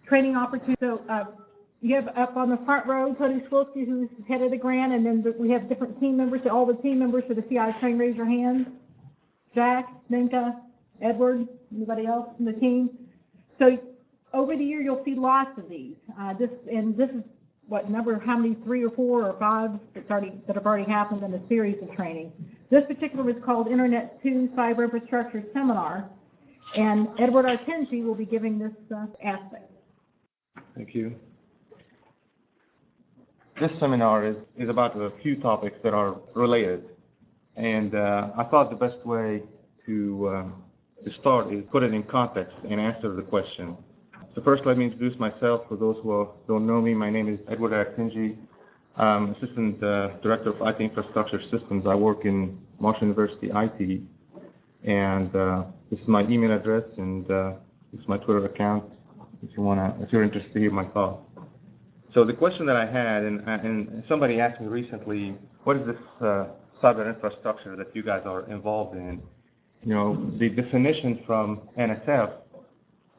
training opportunities. So you have up on the front row Tony Swilsky, who's head of the grant, and then we have different team members. So all the team members for the CI train, raise your hands. Jack, Minka, Edward, anybody else in the team? So over the year, you'll see lots of these. This is what number? How many? 3 or 4 or 5 that have already happened in a series of training. This particular is called Internet2 Cyberinfrastructure Seminar, and Ed Aractingi will be giving this aspect. Thank you. This seminar is about a few topics that are related, and I thought the best way to start is put it in context and answer the question. So first, let me introduce myself. For those who don't know me, my name is Ed Aractingi. I'm Assistant Director of IT Infrastructure Systems. I work in Marshall University IT, and this is my email address, and this is my Twitter account. If you're interested to hear my thoughts. So the question that I had, and somebody asked me recently, what is this cyber infrastructure that you guys are involved in? You know, the definition from NSF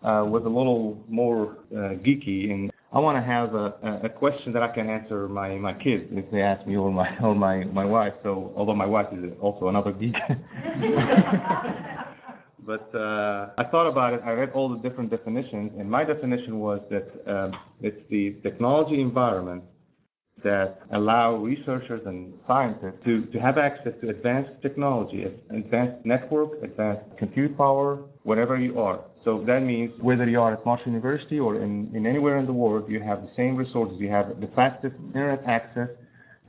was a little more geeky, and I want to have a question that I can answer my kids if they ask me, or my wife. So although my wife is also another geek. But I thought about it. I read all the different definitions, and my definition was that it's the technology environment that allow researchers and scientists to have access to advanced technology, advanced network, advanced compute power, wherever you are. So that means whether you are at Marshall University or in anywhere in the world, you have the same resources. You have the fastest internet access.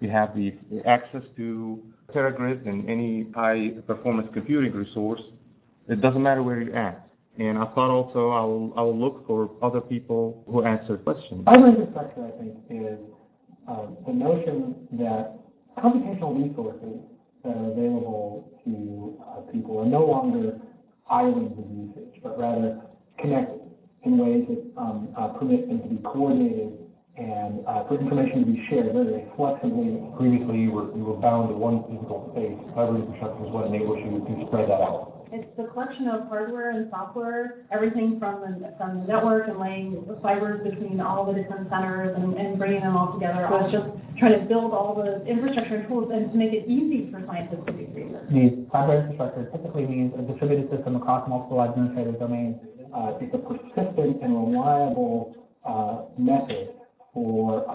You have the access to teragrids and any high-performance computing resource. It doesn't matter where you're at. And I thought also I will look for other people who answer questions. Cyberinfrastructure, I think, is the notion that computational resources that are available to people are no longer islands of usage, but rather connected in ways that permit them to be coordinated and for information to be shared very flexibly. Previously, you were bound to one physical space. Cyberinfrastructure is what enables you to spread that out. It's the collection of hardware and software, everything from the network and laying the fibers between all the different centers and bringing them all together. So it's just trying to build all the infrastructure and tools and to make it easy for scientists to do research. The cyber infrastructure typically means a distributed system across multiple administrative domains. It's a persistent and reliable method for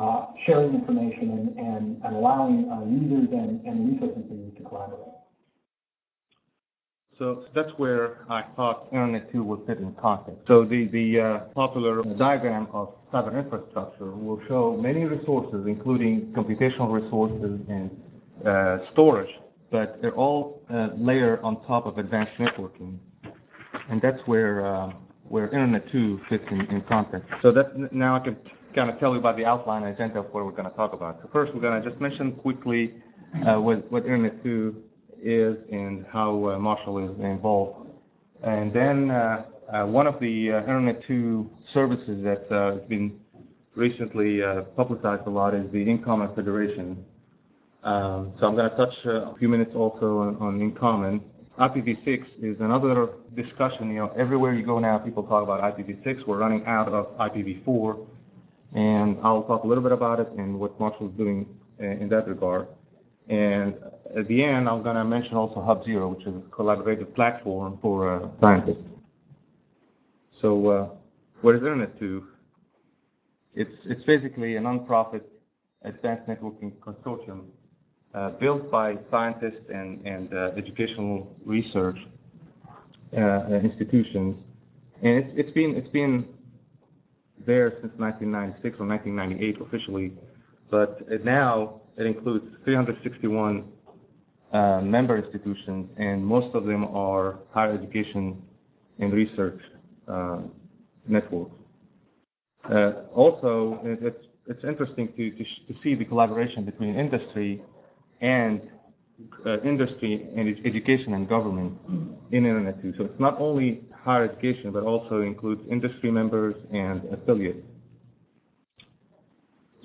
sharing information and allowing users and research institutes to collaborate. So that's where I thought Internet2 would fit in context. So the popular diagram of cyber infrastructure will show many resources, including computational resources and storage, but they're all layered on top of advanced networking, and that's where Internet2 fits in context. So now I can kind of tell you about the outline and agenda of what we're going to talk about. So first, we're going to just mention quickly what Internet2 is and how Marshall is involved. And then one of the Internet2 services that has been recently publicized a lot is the InCommon Federation. So I'm going to touch a few minutes also on InCommon. IPv6 is another discussion. You know, everywhere you go now, people talk about IPv6. We're running out of IPv4, and I'll talk a little bit about it and what Marshall is doing in that regard. And at the end, I'm going to mention also HubZero, which is a collaborative platform for scientists. So what is Internet2? It's basically a non-profit advanced networking consortium built by scientists and educational research institutions, and it's been there since 1996 or 1998 officially, but now it includes 361 member institutions, and most of them are higher education and research networks. Also, it's interesting to see the collaboration between industry and education and government in Internet2. So it's not only higher education, but also includes industry members and affiliates.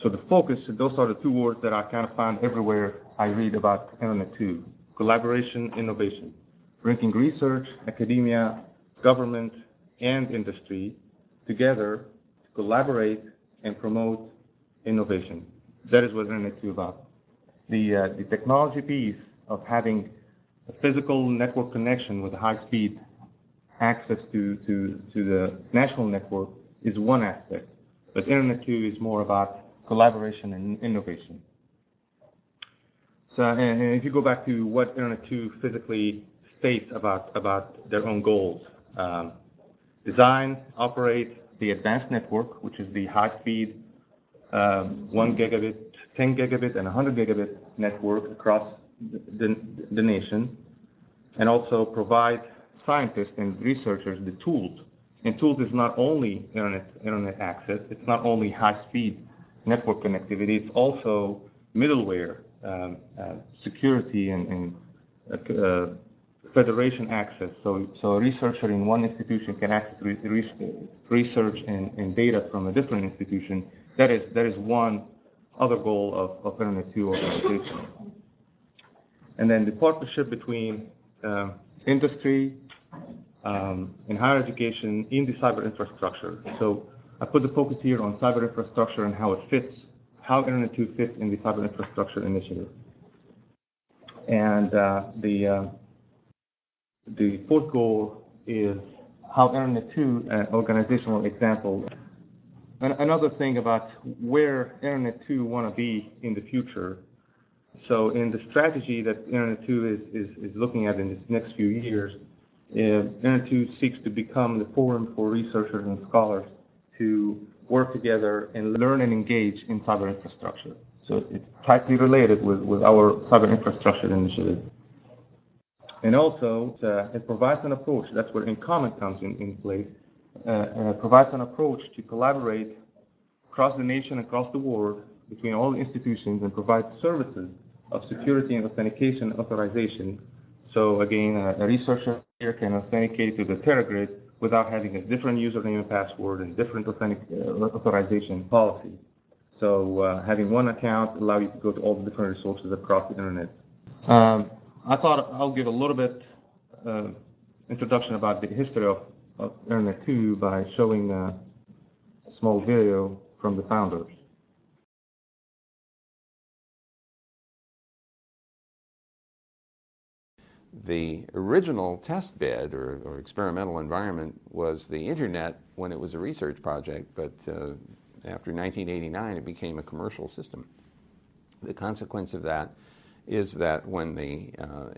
So the focus, those are the two words that I kind of find everywhere I read about Internet2: collaboration, innovation, bringing research, academia, government, and industry together to collaborate and promote innovation. That is what Internet2 is about. The technology piece of having a physical network connection with high-speed access to the national network is one aspect, but Internet2 is more about collaboration and innovation. So, and if you go back to what Internet2 physically states about their own goals, design, operate the advanced network, which is the high-speed 1 gigabit, 10 gigabit, and 100 gigabit network across the nation, and also provide scientists and researchers the tools. And tools is not only internet access, it's not only high-speed network connectivity, it's also middleware, security, and federation access. So a researcher in one institution can access research and data from a different institution. That is one other goal of Internet2 organization. And then the partnership between industry and higher education in the cyber infrastructure. So I put the focus here on cyber infrastructure and how it fits, how Internet2 fits in the cyber infrastructure initiative. And the fourth goal is how Internet2, an organizational example. Another thing about where Internet2 want to be in the future. So in the strategy that Internet2 is looking at in the next few years, Internet2 seeks to become the forum for researchers and scholars to work together and learn and engage in cyber infrastructure. So it's tightly related with our cyber infrastructure initiative. And also, it provides an approach, that's where InCommon comes in place, provides an approach to collaborate across the nation, across the world, between all the institutions, and provide services of security and authentication authorization. So again, a researcher here can authenticate to the TeraGrid without having a different username and password and different authorization policy. So having one account allows you to go to all the different resources across the internet. I thought I'll give a little bit introduction about the history of Internet2 by showing a small video from the founders. The original test bed or experimental environment was the Internet when it was a research project, but after 1989 it became a commercial system. The consequence of that is that when the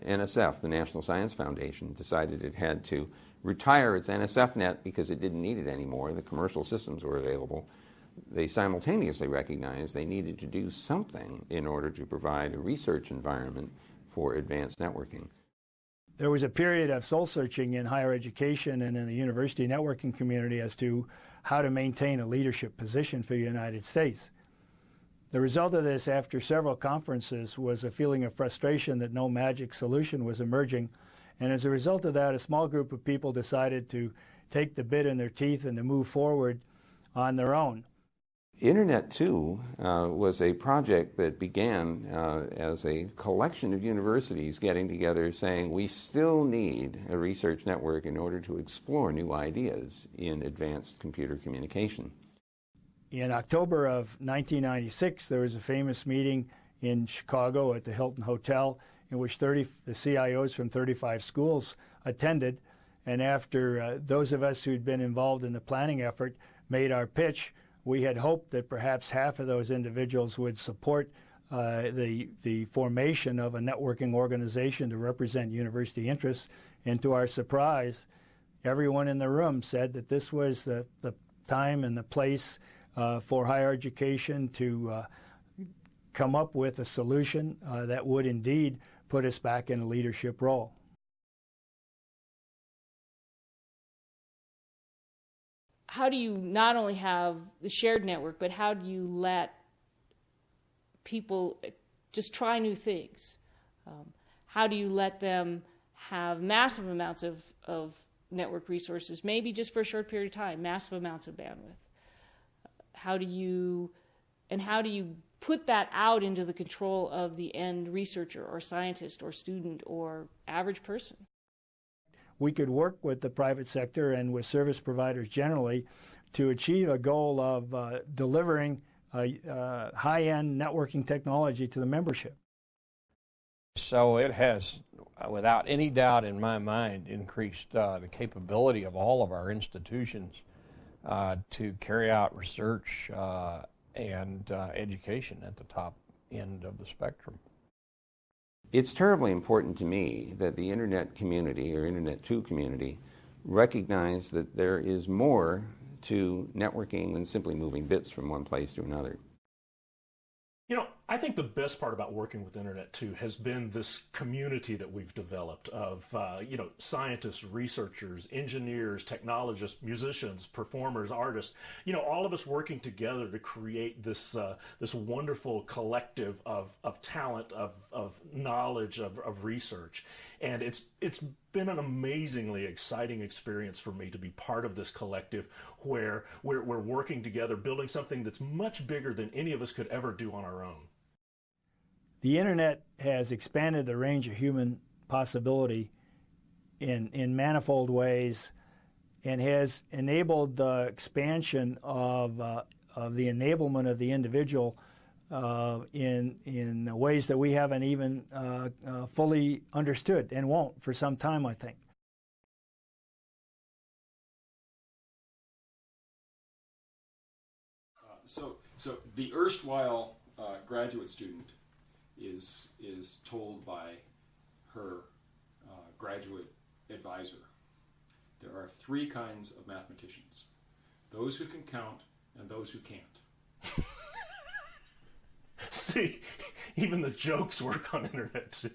NSF, the National Science Foundation, decided it had to retire its NSFnet because it didn't need it anymore, the commercial systems were available, they simultaneously recognized they needed to do something in order to provide a research environment for advanced networking. There was a period of soul-searching in higher education and in the university networking community as to how to maintain a leadership position for the United States. The result of this, after several conferences, was a feeling of frustration that no magic solution was emerging. And as a result of that, a small group of people decided to take the bit in their teeth and to move forward on their own. Internet2 was a project that began as a collection of universities getting together saying we still need a research network in order to explore new ideas in advanced computer communication. In October of 1996, there was a famous meeting in Chicago at the Hilton Hotel in which the CIOs from 35 schools attended. And after those of us who'd been involved in the planning effort made our pitch, we had hoped that perhaps half of those individuals would support the formation of a networking organization to represent university interests. And to our surprise, everyone in the room said that this was the time and the place for higher education to come up with a solution that would indeed put us back in a leadership role. How do you not only have the shared network, but how do you let people just try new things? How do you let them have massive amounts of network resources, maybe just for a short period of time, massive amounts of bandwidth? How do you put that out into the control of the end researcher or scientist or student or average person? We could work with the private sector and with service providers generally to achieve a goal of delivering high-end networking technology to the membership. So it has, without any doubt in my mind, increased the capability of all of our institutions to carry out research and education at the top end of the spectrum. It's terribly important to me that the Internet community, or Internet2 community, recognize that there is more to networking than simply moving bits from one place to another. You know, I think the best part about working with Internet2 has been this community that we've developed of, you know, scientists, researchers, engineers, technologists, musicians, performers, artists, you know, all of us working together to create this, this wonderful collective of talent, of knowledge, of research. And it's been an amazingly exciting experience for me to be part of this collective where we're working together, building something that's much bigger than any of us could ever do on our own. The Internet has expanded the range of human possibility in manifold ways and has enabled the expansion of the enablement of the individual in ways that we haven't even fully understood and won't for some time, I think. So the erstwhile graduate student is told by her graduate advisor, there are three kinds of mathematicians: those who can count and those who can't. See, even the jokes work on Internet2.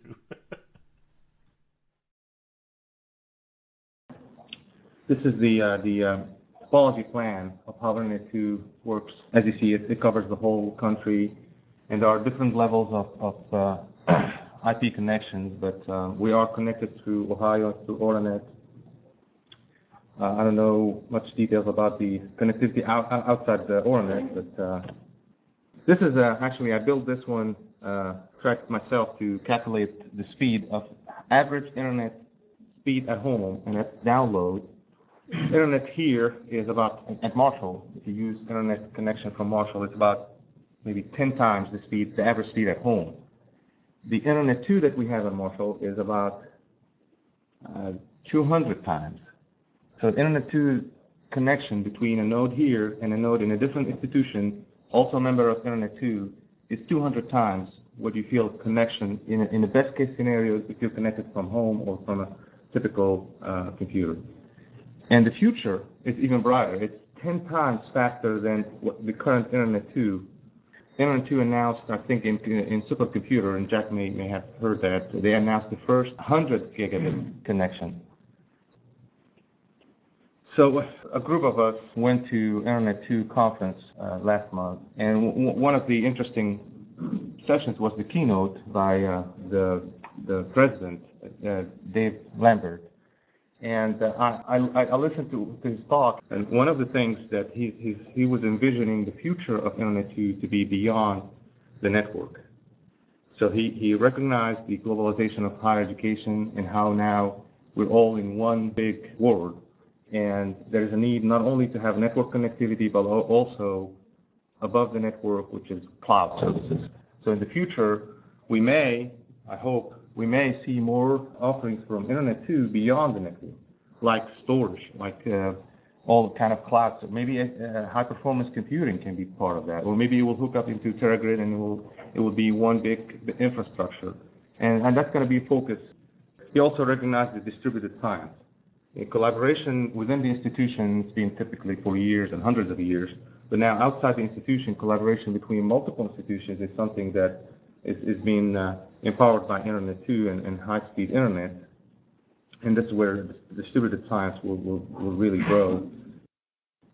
This is the quality plan of how Internet2 works. As you see, it covers the whole country, and there are different levels of IP connections, but we are connected through Ohio, through Oranet. I don't know much details about the connectivity outside the Oranet, but this is actually, I built this one, tracked myself to calculate the speed of average Internet speed at home, and that's download. Internet here is about, at Marshall, if you use Internet connection from Marshall, it's about maybe 10 times the speed, the average speed at home. The Internet2 that we have at Marshall is about 200 times. So the Internet2 connection between a node here and a node in a different institution, also a member of Internet2, is 200 times what you feel connection in the best case scenario if you're connected from home or from a typical computer. And the future is even brighter. It's 10 times faster than what the current Internet2. Internet2 announced, I think, in Supercomputer, and Jack may have heard that, they announced the first 100 gigabit connection. So a group of us went to Internet2 conference last month, and one of the interesting sessions was the keynote by the president, Dave Lambert. And I listened to his talk, and one of the things that he was envisioning the future of Internet2 to be beyond the network. So he recognized the globalization of higher education and how now we're all in one big world. And there's a need not only to have network connectivity, but also above the network, which is cloud services. So in the future, we may, I hope, we may see more offerings from Internet2 beyond the network, like storage, like all kind of clouds. So maybe high-performance computing can be part of that, or maybe it will hook up into TeraGrid and it will be one big infrastructure, and that's going to be a focus. We also recognize the distributed science. In collaboration within the institution has been typically for years and hundreds of years, but now outside the institution, collaboration between multiple institutions is something that is being empowered by Internet2 and high-speed Internet, and this is where the distributed science will really grow.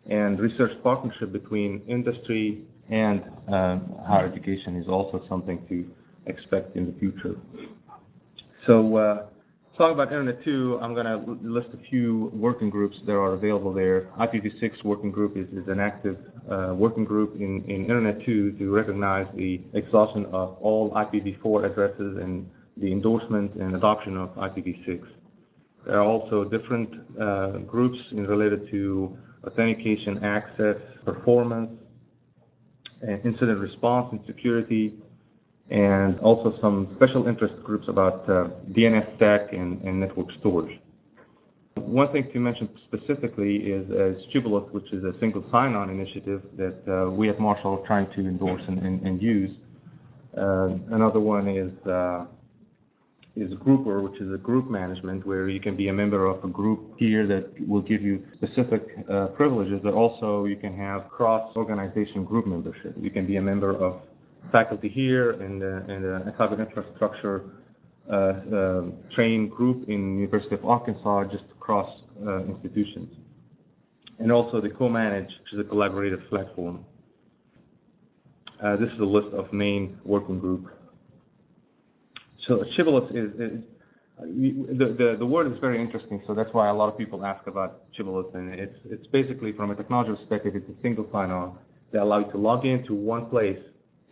And research partnership between industry and higher education is also something to expect in the future. So, talking about Internet2, I'm going to list a few working groups that are available there. IPv6 working group is an active working group in Internet2 to recognize the exhaustion of all IPv4 addresses and the endorsement and adoption of IPv6. There are also different groups related to authentication, access, performance, and incident response and security, and also some special interest groups about DNSSEC and network storage. One thing to mention specifically is Shibboleth, which is a single sign-on initiative that we at Marshall are trying to endorse and use. Another one is Grouper, which is a group management where you can be a member of a group here that will give you specific privileges, but also you can have cross-organization group membership. You can be a member of faculty here and a cyberinfrastructure trained group in University of Arkansas, just across institutions. And also the co-manage, which is a collaborative platform. This is a list of main working groups. So Shibboleth is the word is very interesting, so that's why a lot of people ask about Shibboleth, and it's basically, from a technology perspective, it's a single sign-on that allows you to log into one place,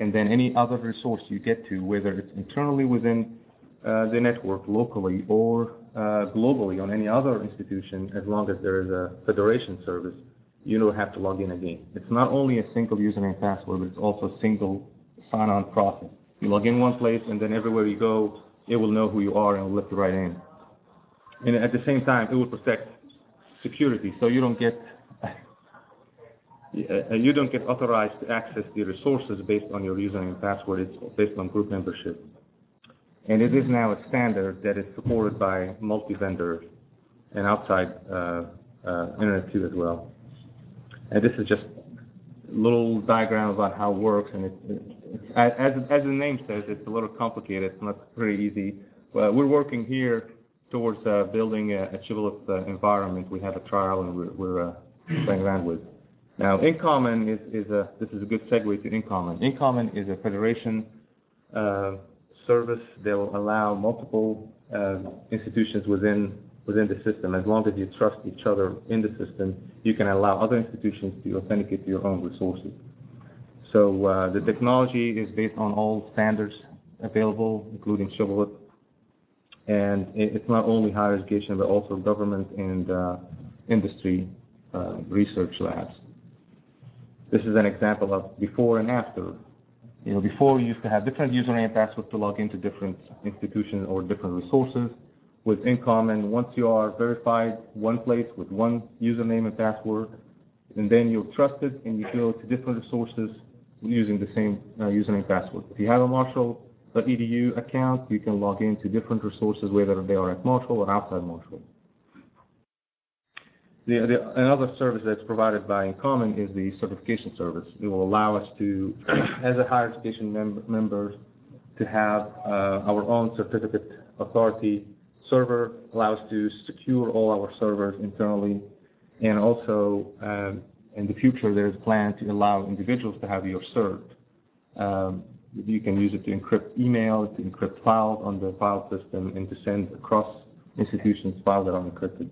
and then any other resource you get to, whether it's internally within the network locally or globally on any other institution, as long as there is a federation service, you don't have to log in again. It's not only a single username and password, but it's also a single sign-on process. You log in one place, and then everywhere you go, it will know who you are and will let you right in. And at the same time, it will protect security, so you don't get authorized to access the resources based on your username and password. It's based on group membership. And it is now a standard that is supported by multi-vendors and outside Internet2 as well. And this is just a little diagram about how it works, and as the name says, it's a little complicated. It's not very easy. But we're working here towards building a Shibboleth environment. We have a trial, and we're playing around with. Now, InCommon this is a good segue to InCommon. InCommon is a federation service that will allow multiple institutions within the system. As long as you trust each other in the system, you can allow other institutions to authenticate to your own resources. So the technology is based on all standards available, including Shibboleth, and it's not only higher education, but also government and industry research labs. This is an example of before and after. You know, before you used to have different username and password to log into different institutions or different resources. With InCommon, once you are verified one place with one username and password, and then you're trusted and you go to different resources using the same username and password. If you have a Marshall.edu account, you can log into different resources, whether they are at Marshall or outside Marshall. Another service that's provided by InCommon is the certification service. It will allow us to, as a higher education members, to have our own certificate authority server, allow us to secure all our servers internally, and also in the future there's a plan to allow individuals to have your cert. You can use it to encrypt email, to encrypt files on the file system, and to send across institutions files that are encrypted.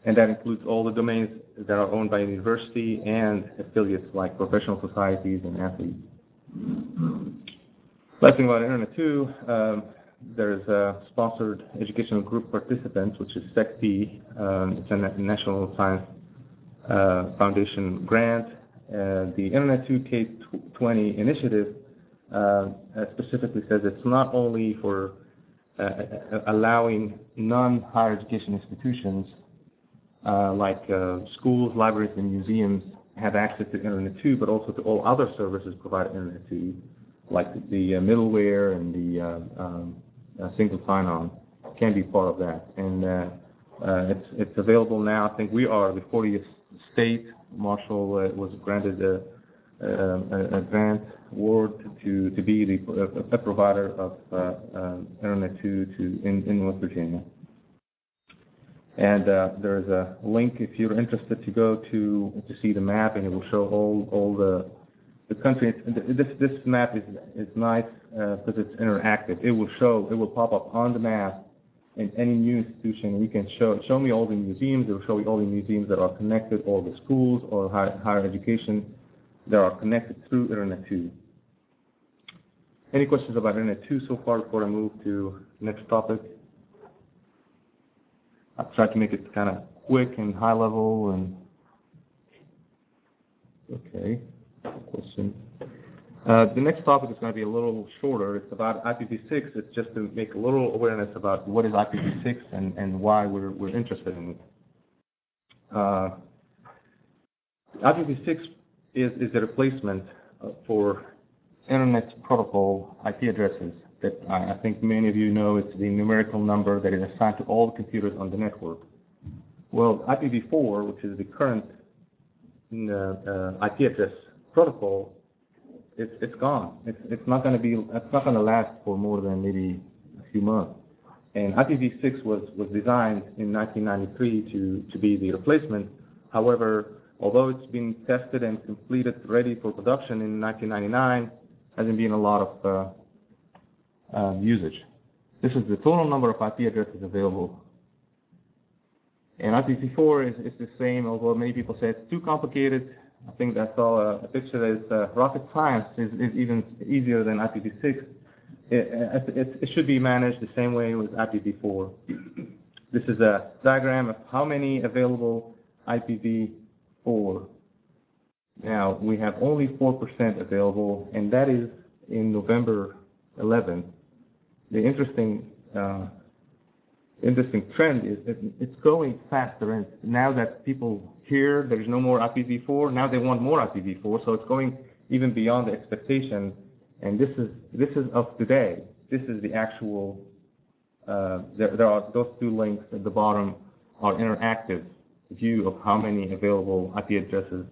And that includes all the domains that are owned by a university and affiliates like professional societies and athletes. Last thing about Internet2, there's a sponsored educational group participants, which is SECP. It's a National Science Foundation grant. The Internet2 K20 initiative specifically says it's not only for allowing non-higher education institutions like schools, libraries, and museums have access to Internet2, but also to all other services provided Internet2, like the middleware and the single sign-on can be part of that. And it's available now. I think we are the 40th state. Marshall was granted a grant award to be a provider of Internet2 in West Virginia. And there is a link if you're interested to go to see the map, and it will show all the country. This map is nice because it's interactive. It will pop up on the map in any new institution. You can show me all the museums. It will show you all the museums that are connected, all the schools or higher education that are connected through Internet2. Any questions about Internet2 so far before I move to the next topic? I'll try to make it kind of quick and high level and okay. Question. The next topic is going to be a little shorter. It's about IPv6. It's just to make a little awareness about what is IPv6 and why we're interested in it. IPv6 is a replacement for Internet protocol IP addresses that I think many of you know. It's the numerical number that is assigned to all the computers on the network. Well, IPv4, which is the current IP address protocol, it's gone. It's not going to last for more than maybe a few months. And IPv6 was designed in 1993 to be the replacement. However, although it's been tested and completed, ready for production in 1999, hasn't been a lot of usage. This is the total number of IP addresses available. And IPv4 is the same, although many people say it's too complicated. I think I saw a picture that is rocket science is even easier than IPv6. It should be managed the same way with IPv4. This is a diagram of how many available IPv4. Now, we have only 4% available, and that is in November 11. The interesting trend is that it's growing faster, and now that people hear there's no more IPv4, now they want more IPv4, so it's going even beyond the expectation. And this is of today. This is the actual. There are those two links at the bottom are interactive view of how many available IP addresses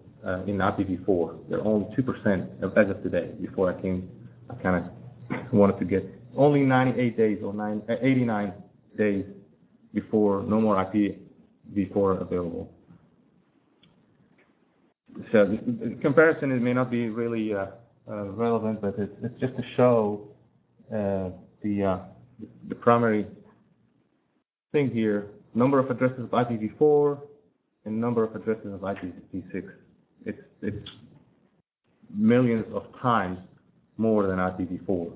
in IPv4. They're only 2% as of today. Before I came, I kind of wanted to get only 98 days or 89 days before no more IPv4 available. So the comparison, it may not be really relevant, but it's just to show the primary thing here: number of addresses of IPv4 and number of addresses of IPv6. It's millions of times more than IPv4.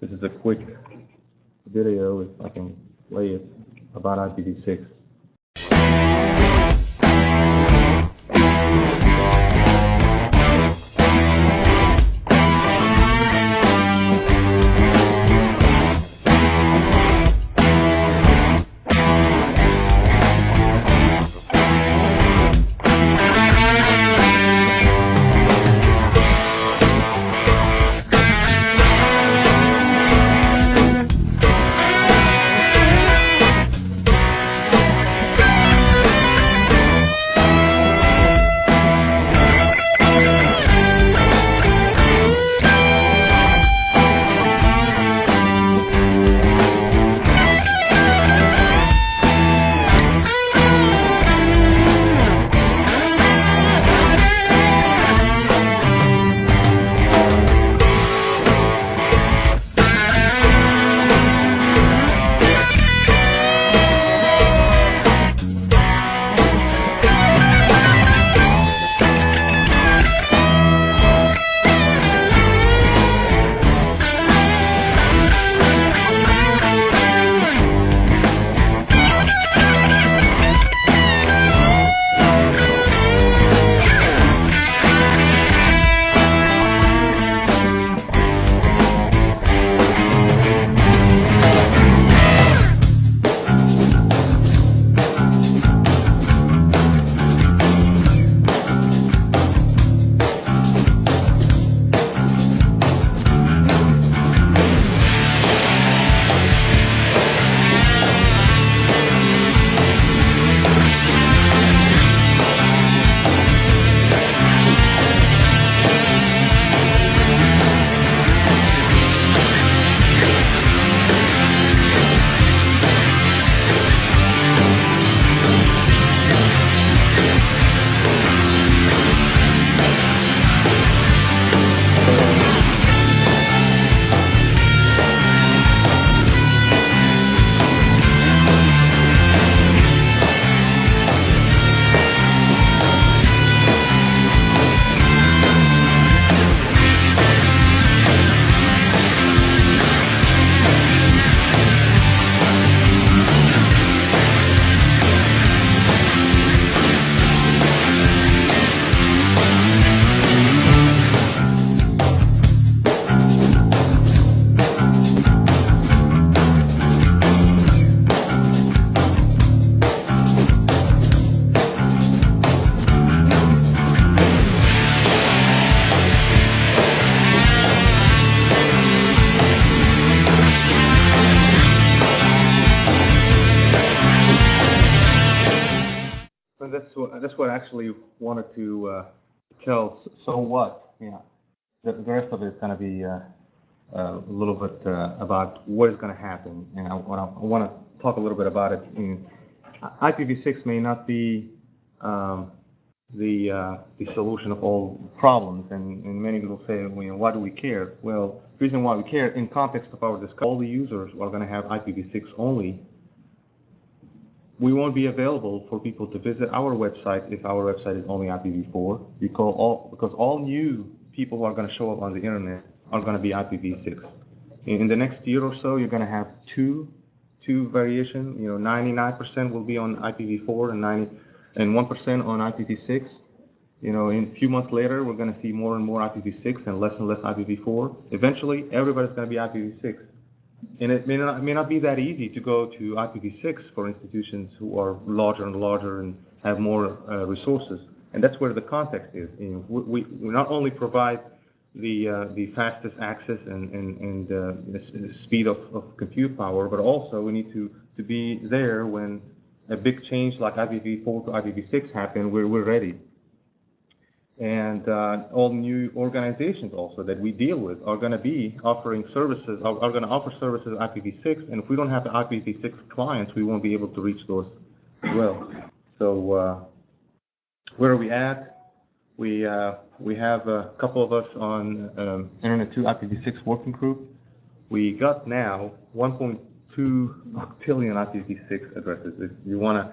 This is a quick video, if I can play it, about IPv6. that's what I actually wanted to tell. So what? Yeah. The rest of it is going to be a little bit about what is going to happen, and I want to talk a little bit about it. IPv6 may not be the solution of all problems, and many people say, well, why do we care? Well, the reason why we care, in context of our discussion, all the users are going to have IPv6 only. We won't be available for people to visit our website if our website is only IPv4, because all new people who are going to show up on the internet are going to be IPv6. In the next year or so, you're going to have two variation. 99% will be on IPv4 and 1% on IPv6. In a few months later, we're going to see more and more IPv6 and less IPv4. Eventually, everybody's going to be IPv6. And it may not be that easy to go to IPv6 for institutions who are larger and larger and have more resources. And that's where the context is. We not only provide the fastest access and the speed of compute power, but also we need to be there when a big change like IPv4 to IPv6 happen. We're ready. And all new organizations also that we deal with are going to be offering services, are going to offer services IPv6, and if we don't have the IPv6 clients, we won't be able to reach those as well. So where are we at? We have a couple of us on Internet2 IPv6 working group. We got now 1.2 billion IPv6 addresses. If you want a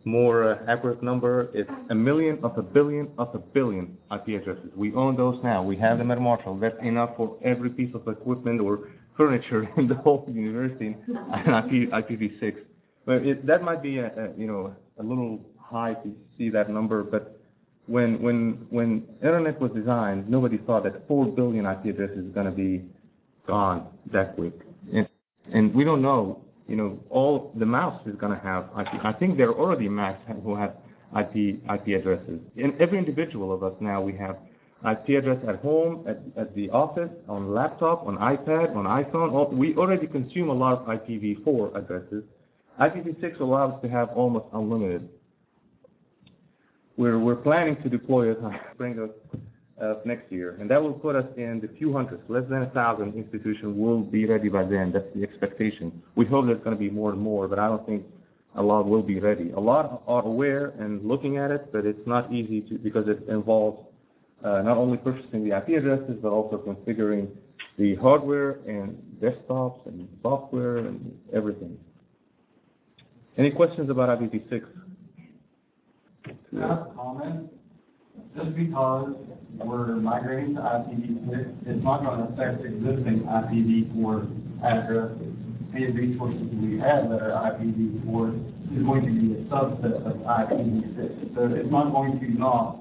more accurate number, it's 1 million of a billion of a billion IP addresses. We own those now. We have them at Marshall. That's enough for every piece of equipment or furniture in the whole university and IPv6. But that might be a little high to see that number, but when Internet was designed, nobody thought that 4 billion IP addresses is going to be gone that quick. And we don't know, all the mouse is going to have IP. I think there are already Macs who have IP addresses. In every individual of us now, we have IP address at home, at the office, on laptop, on iPad, on iPhone. We already consume a lot of IPv4 addresses. IPv6 allows us to have almost unlimited. We're planning to deploy it spring of next year, and that will put us in the few hundreds, less than 1,000 institutions will be ready by then. That's the expectation. We hope there's going to be more and more, but I don't think a lot will be ready. A lot are aware and looking at it, but it's not easy because it involves not only purchasing the IP addresses, but also configuring the hardware and desktops and software and everything. Any questions about IPv6? I have a comment. Just because we're migrating to IPv6, it's not going to affect existing IPv4 addresses. Any resources we have that are IPv4 is going to be a subset of IPv6. So it's not going to knock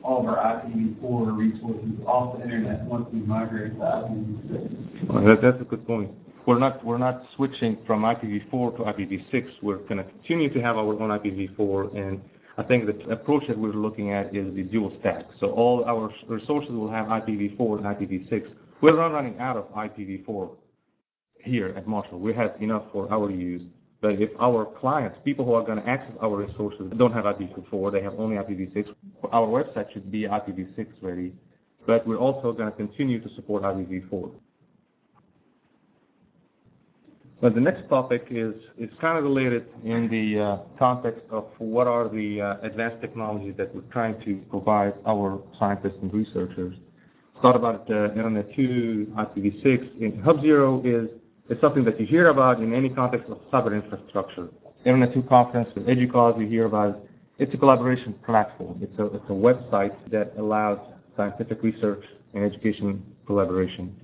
all of our IPv4 resources off the internet once we migrate to IPv6. Well, that's a good point. We're not switching from IPv4 to IPv6. We're going to continue to have our own IPv4, and I think the approach that we're looking at is the dual stack. So all our resources will have IPv4 and IPv6. We're not running out of IPv4 here at Marshall. We have enough for our use. But if our clients, people who are going to access our resources, don't have IPv4, they have only IPv6, our website should be IPv6 ready. But we're also going to continue to support IPv4. But the next topic is kind of related in the context of what are the advanced technologies that we're trying to provide our scientists and researchers. Thought about Internet2, IPv6. HubZero is something that you hear about in any context of cyberinfrastructure. Internet2 conference, EDUCAUSE, you hear about. It's a collaboration platform. It's a website that allows scientific research and education collaboration.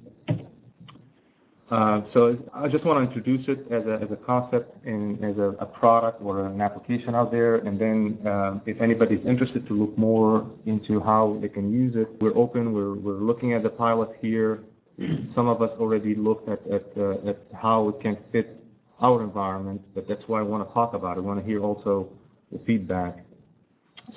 So I just want to introduce it as a concept and as a product or an application out there, and then if anybody's interested to look more into how they can use it, we're open. We're looking at the pilot here. Some of us already looked at how it can fit our environment, but that's why I want to talk about it. I want to hear also the feedback.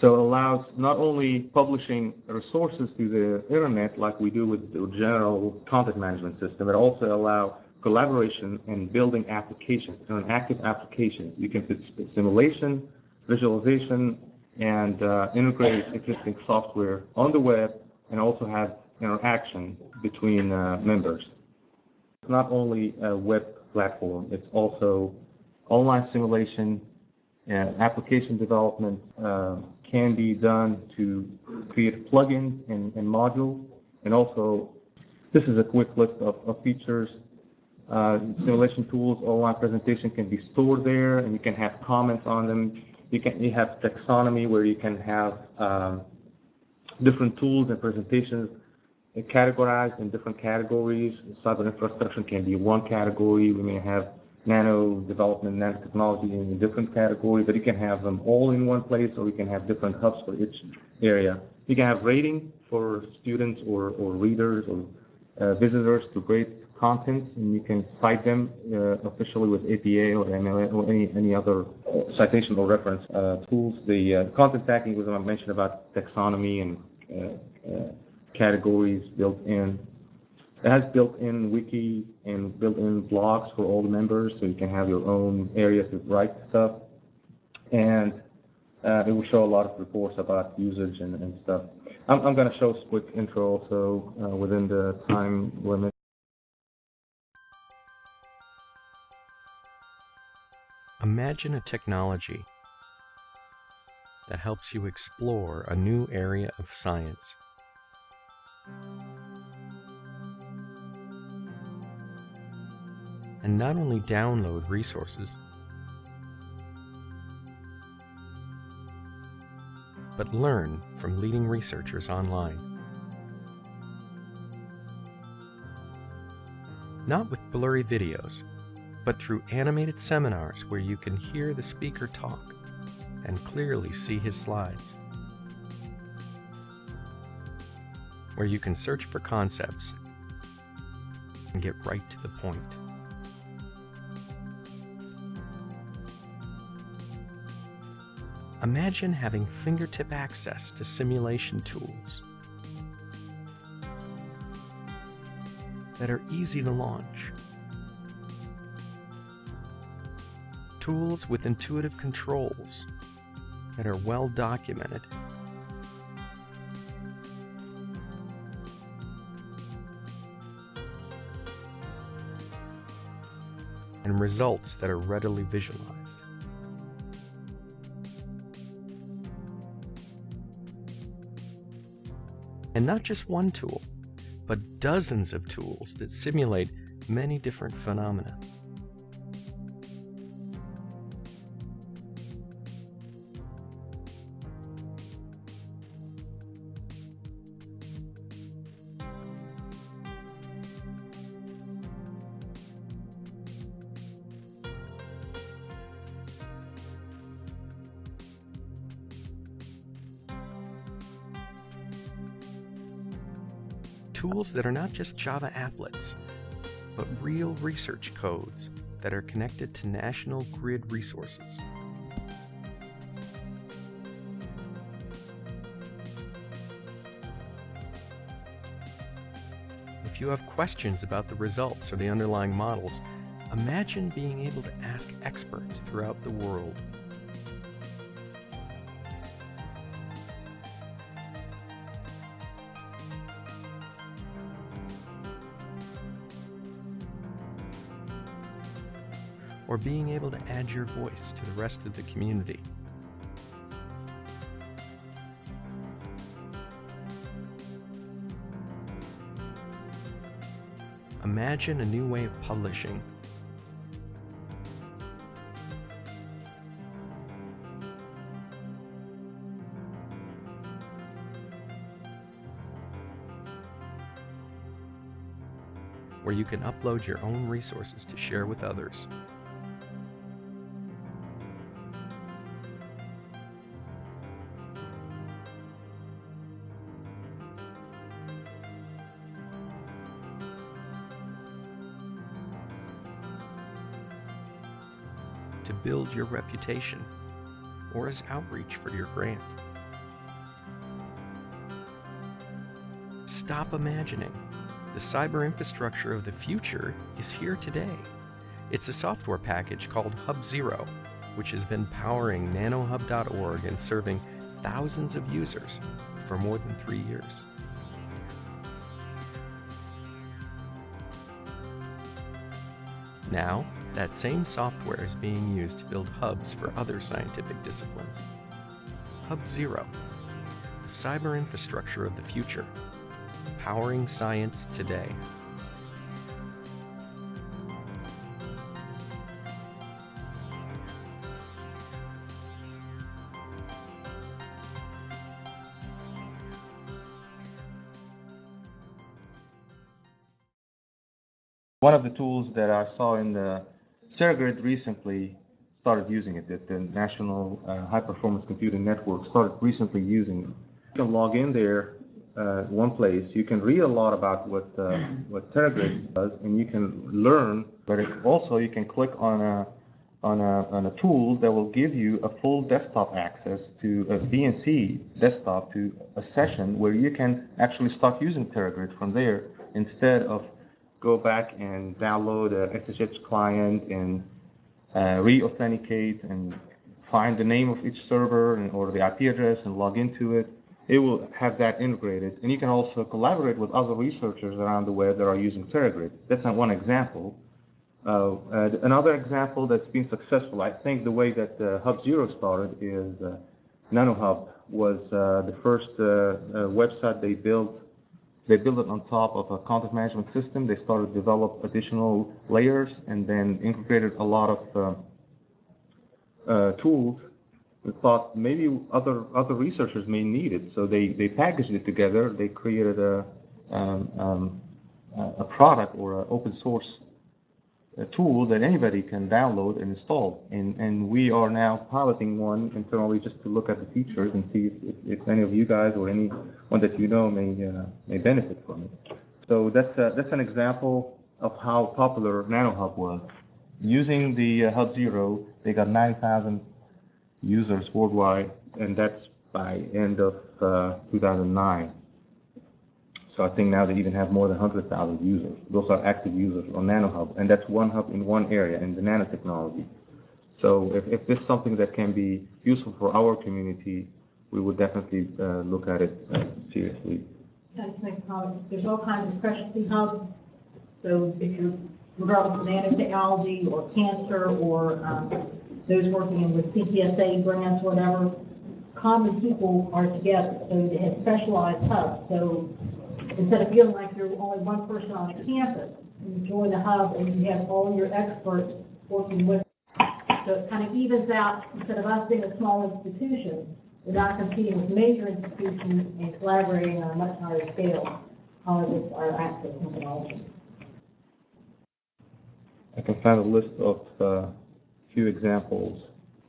So it allows not only publishing resources to the internet like we do with the general content management system, it also allows collaboration and building applications, interactive applications. You can put simulation, visualization, and integrate existing software on the web and also have interaction between members. It's not only a web platform, it's also online simulation and application development can be done to create plugins and modules. And also, this is a quick list of features. Simulation tools, online presentation can be stored there, and you can have comments on them. You have taxonomy where you can have different tools and presentations categorized in different categories. Cyber infrastructure can be one category. We may have nano development, nanotechnology in a different category, but you can have them all in one place, or you can have different hubs for each area. You can have rating for students or readers or visitors to grade content, and you can cite them officially with APA or MLA or any other citation or reference tools. The content tagging was I mentioned about taxonomy and categories built in. It has built-in wiki and built-in blogs for all the members, so you can have your own area to write stuff. And it will show a lot of reports about usage and stuff. I'm going to show a quick intro also within the time limit. Imagine a technology that helps you explore a new area of science. And not only download resources, but learn from leading researchers online. Not with blurry videos, but through animated seminars where you can hear the speaker talk and clearly see his slides. Where you can search for concepts and get right to the point. Imagine having fingertip access to simulation tools that are easy to launch. Tools with intuitive controls that are well documented. And results that are readily visualized. And not just one tool, but dozens of tools that simulate many different phenomena. Tools that are not just Java applets, but real research codes that are connected to national grid resources. If you have questions about the results or the underlying models, imagine being able to ask experts throughout the world. Or being able to add your voice to the rest of the community. Imagine a new way of publishing. Where you can upload your own resources to share with others. To build your reputation, or as outreach for your grant. Stop imagining. The cyber infrastructure of the future is here today. It's a software package called HubZero, which has been powering nanohub.org and serving thousands of users for more than 3 years. Now, that same software is being used to build hubs for other scientific disciplines. HubZero, the cyber infrastructure of the future, powering science today. One of the tools that I saw in the Ceragrade recently started using it, that the National High Performance Computing Network started recently using it. You can log in there, one place. You can read a lot about what Ceragrade does, and you can learn. But also, you can click on a tool that will give you a full desktop access to a VNC desktop, to a session where you can actually start using Ceragrade from there instead of go back and download a SSH client and re-authenticate and find the name of each server or the IP address and log into it. It will have that integrated. And you can also collaborate with other researchers around the web that are using Ceragrade. That's not one example. Another example that's been successful, I think the way that HubZero started is NanoHub was the first website they built. They built it on top of a content management system. They started to develop additional layers and then integrated a lot of tools. We thought maybe other researchers may need it, so they packaged it together. They created a product or an open source tool that anybody can download and install. And we are now piloting one internally just to look at the features and see if any of you guys or anyone that you know may benefit from it. So that's an example of how popular NanoHub was. Using the HubZero, they got 9,000 users worldwide, and that's by end of 2009. So I think now they even have more than 100,000 users. Those are active users on NanoHub, and that's one hub in one area, in the nanotechnology. So if this is something that can be useful for our community, we would definitely look at it seriously. I just make a comment. There's all kinds of specialty hubs. So if you're, regardless of nanotechnology or cancer or those working with CTSA grants, whatever, common people are together. So they have specialized hubs. So instead of feeling like you're only one person on a campus, you join the hub and you have all your experts working with you. So it kind of evens out. Instead of us being a small institution, we're not competing with major institutions and collaborating on a much higher scale with our access technology. I can find a list of few examples.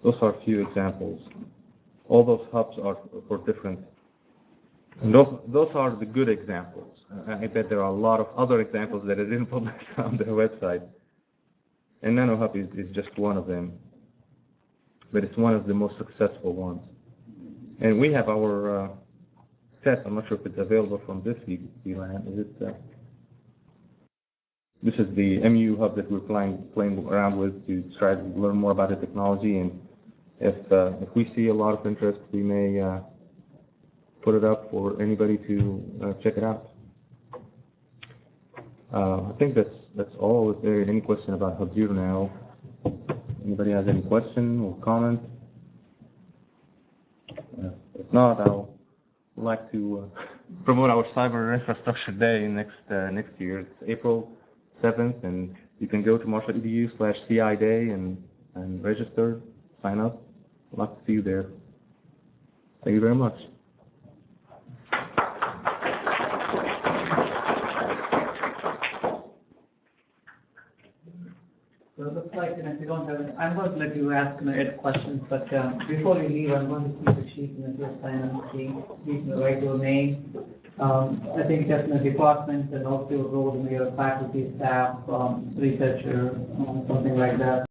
Those are a few examples. All those hubs are for different. And those are the good examples. I bet there are a lot of other examples that I didn't publish on their website. And NanoHub is just one of them. But it's one of the most successful ones. And we have our test. I'm not sure if it's available from this VLAN. Is it? This is the MU hub that we're playing around with to try to learn more about the technology. And if we see a lot of interest, we may put it up for anybody to check it out. I think that's all. Is there any question about HubZero now? Anybody has any question or comment? If not, I would like to promote our Cyber Infrastructure Day next year. It's April 7th, and you can go to marshall.edu/CI Day and register, sign up. I'd like to see you there. Thank you very much. So it looks like, if you don't have it, I'm going to let you ask Ed questions, but before you leave, I'm going to keep the sheet and just sign up the sheet, using the right domain. I think that's in the department and also role in your faculty, staff, researcher, something like that.